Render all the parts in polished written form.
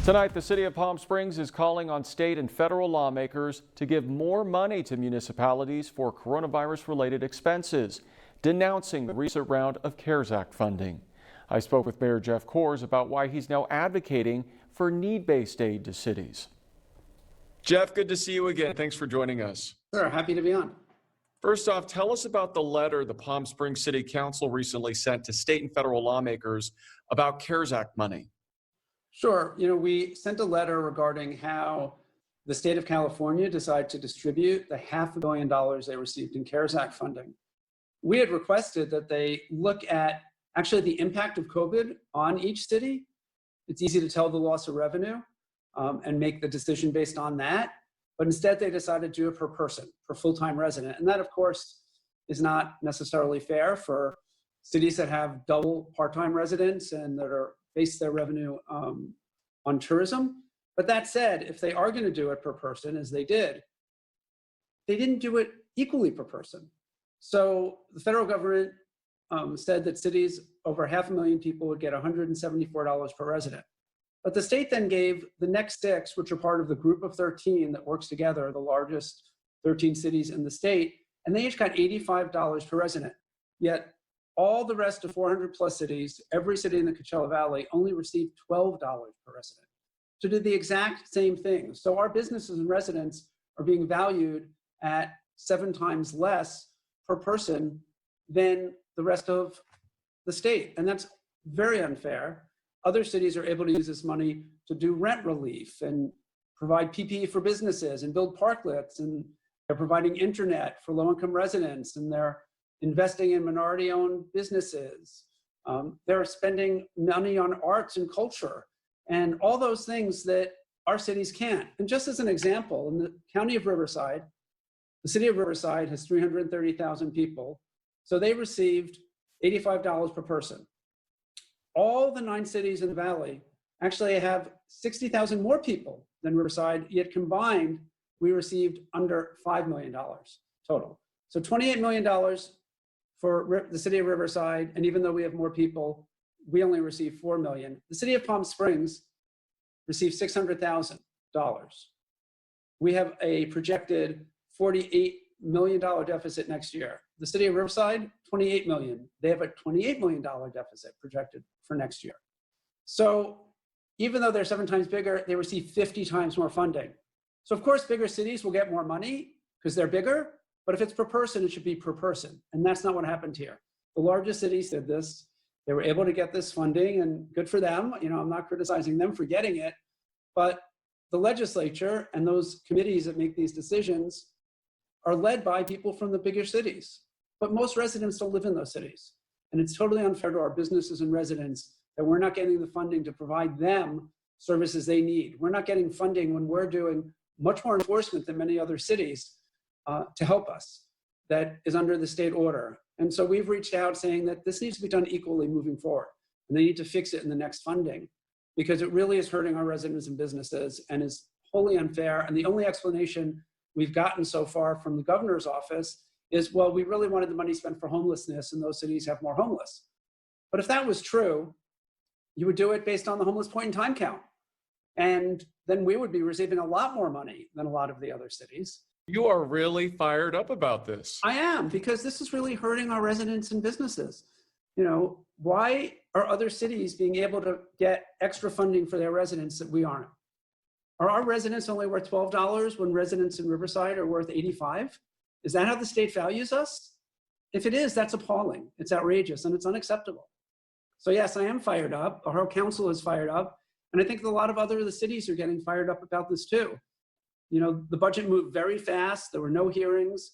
Tonight, the city of Palm Springs is calling on state and federal lawmakers to give more money to municipalities for coronavirus-related expenses, denouncing the recent round of CARES Act funding. I spoke with Mayor Jeff Coors about why he's now advocating for need-based aid to cities. Jeff, good to see you again. Thanks for joining us. Sure, happy to be on. First off, tell us about the letter the Palm Springs City Council recently sent to state and federal lawmakers about CARES Act money. Sure. We sent a letter regarding how the state of California decided to distribute the $500 million they received in CARES Act funding. We had requested that they look at actually the impact of COVID on each city. It's easy to tell the loss of revenue and make the decision based on that. But instead, they decided to do it per person, per full-time resident. And that, of course, is not necessarily fair for cities that have double part-time residents and that are base their revenue on tourism. But that said, if they are going to do it per person, as they didn't do it equally per person. So the federal government said that cities over 500,000 people would get $174 per resident. But the state then gave the next 6, which are part of the group of 13 that works together, the largest 13 cities in the state, and they each got $85 per resident. Yet all the rest of 400 plus cities, every city in the Coachella Valley only received $12 per resident to do the exact same thing. So our businesses and residents are being valued at 7 times less per person than the rest of the state. And that's very unfair. Other cities are able to use this money to do rent relief and provide PPE for businesses and build parklets, and they're providing internet for low-income residents, and they're investing in minority-owned businesses. They're spending money on arts and culture and all those things that our cities can't. And just as an example, in the county of Riverside, the city of Riverside has 330,000 people. So they received $85 per person. All the 9 cities in the valley actually have 60,000 more people than Riverside, yet combined, we received under $5 million total. So $28 million for the city of Riverside, and even though we have more people, we only received $4 million. The city of Palm Springs received $600,000. We have a projected $48 million deficit next year. The city of Riverside, $28 million. They have a $28 million deficit projected for next year. So even though they're 7 times bigger, they receive 50 times more funding. So of course, bigger cities will get more money because they're bigger, but if it's per person, it should be per person. And that's not what happened here. The largest cities did this. They were able to get this funding, and good for them. I'm not criticizing them for getting it, but the legislature and those committees that make these decisions are led by people from the bigger cities. But most residents don't live in those cities. And it's totally unfair to our businesses and residents that we're not getting the funding to provide them services they need. We're not getting funding when we're doing much more enforcement than many other cities to help us that is under the state order. And so we've reached out saying that this needs to be done equally moving forward. And they need to fix it in the next funding because it really is hurting our residents and businesses and is wholly unfair. And the only explanation we've gotten so far from the governor's office is, well, we really wanted the money spent for homelessness and those cities have more homeless. But if that was true, you would do it based on the homeless point in time count. And then we would be receiving a lot more money than a lot of the other cities. You are really fired up about this. I am, because this is really hurting our residents and businesses. Why are other cities being able to get extra funding for their residents that we aren't? Are our residents only worth $12 when residents in Riverside are worth $85? Is that how the state values us? If it is, that's appalling. It's outrageous and it's unacceptable. So yes, I am fired up. Our whole council is fired up. And I think a lot of the cities are getting fired up about this too. The budget moved very fast. There were no hearings,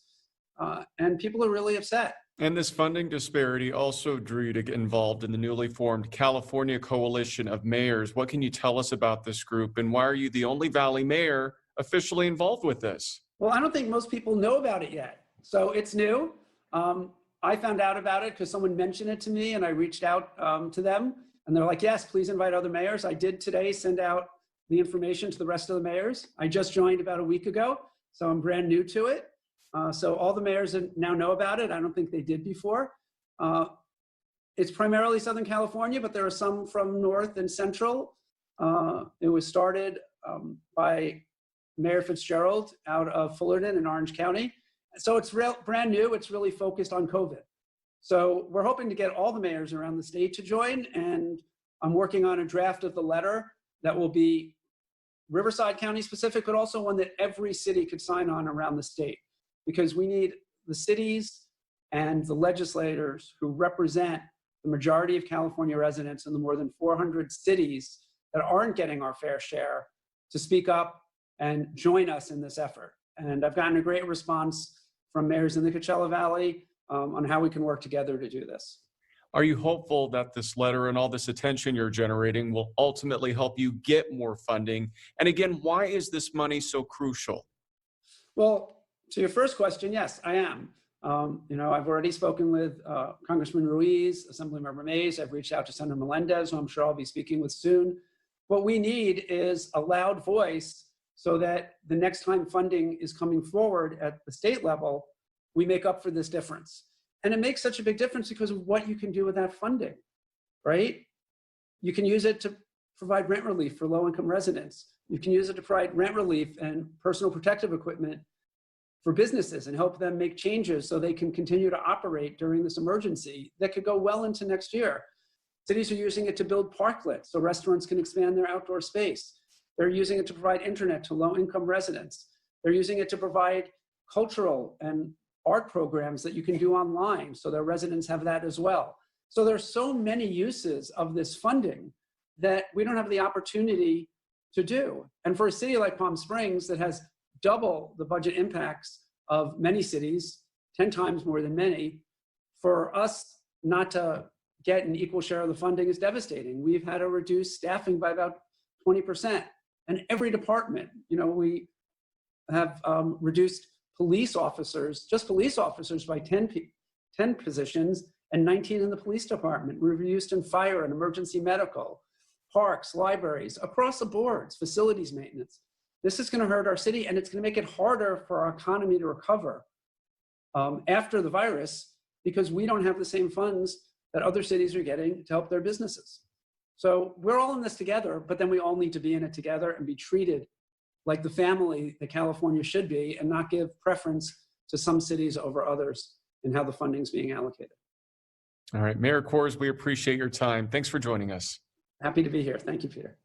and people are really upset. And this funding disparity also drew you to get involved in the newly formed California Coalition of Mayors. What can you tell us about this group, and why are you the only Valley mayor officially involved with this? Well, I don't think most people know about it yet. So it's new. I found out about it because someone mentioned it to me, and I reached out to them, and they're like, yes, please invite other mayors. I did today send out the information to the rest of the mayors. I just joined about a week ago, so I'm brand new to it. So all the mayors now know about it. I don't think they did before. It's primarily Southern California, but there are some from North and Central. It was started by Mayor Fitzgerald out of Fullerton in Orange County. So it's brand new. It's really focused on COVID. So we're hoping to get all the mayors around the state to join, and I'm working on a draft of the letter that will be Riverside County specific, but also one that every city could sign on around the state, because we need the cities and the legislators who represent the majority of California residents in the more than 400 cities that aren't getting our fair share to speak up and join us in this effort. And I've gotten a great response from mayors in the Coachella Valley on how we can work together to do this. Are you hopeful that this letter and all this attention you're generating will ultimately help you get more funding? And again, why is this money so crucial? Well, to your first question, yes, I am. I've already spoken with Congressman Ruiz, Assemblymember Mays. I've reached out to Senator Melendez, who I'm sure I'll be speaking with soon. What we need is a loud voice so that the next time funding is coming forward at the state level, we make up for this difference. And it makes such a big difference because of what you can do with that funding, right? You can use it to provide rent relief for low-income residents. You can use it to provide rent relief and personal protective equipment for businesses and help them make changes so they can continue to operate during this emergency that could go well into next year. Cities are using it to build parklets so restaurants can expand their outdoor space. They're using it to provide internet to low-income residents. They're using it to provide cultural and art programs that you can do online so their residents have that as well. So there's so many uses of this funding that we don't have the opportunity to do. And for a city like Palm Springs that has double the budget impacts of many cities, 10 times more than many, for us not to get an equal share of the funding is devastating. We've had to reduce staffing by about 20%. And every department, we have reduced police officers, just police officers, by 10 positions and 19 in the police department. We've reduced in fire and emergency medical, parks, libraries, across the boards, facilities maintenance. This is going to hurt our city, and it's going to make it harder for our economy to recover after the virus because we don't have the same funds that other cities are getting to help their businesses. So we're all in this together, but then we all need to be in it together and be treated like the family that California should be and not give preference to some cities over others in how the funding is being allocated. All right, Mayor Kors, we appreciate your time. Thanks for joining us. Happy to be here. Thank you, Peter.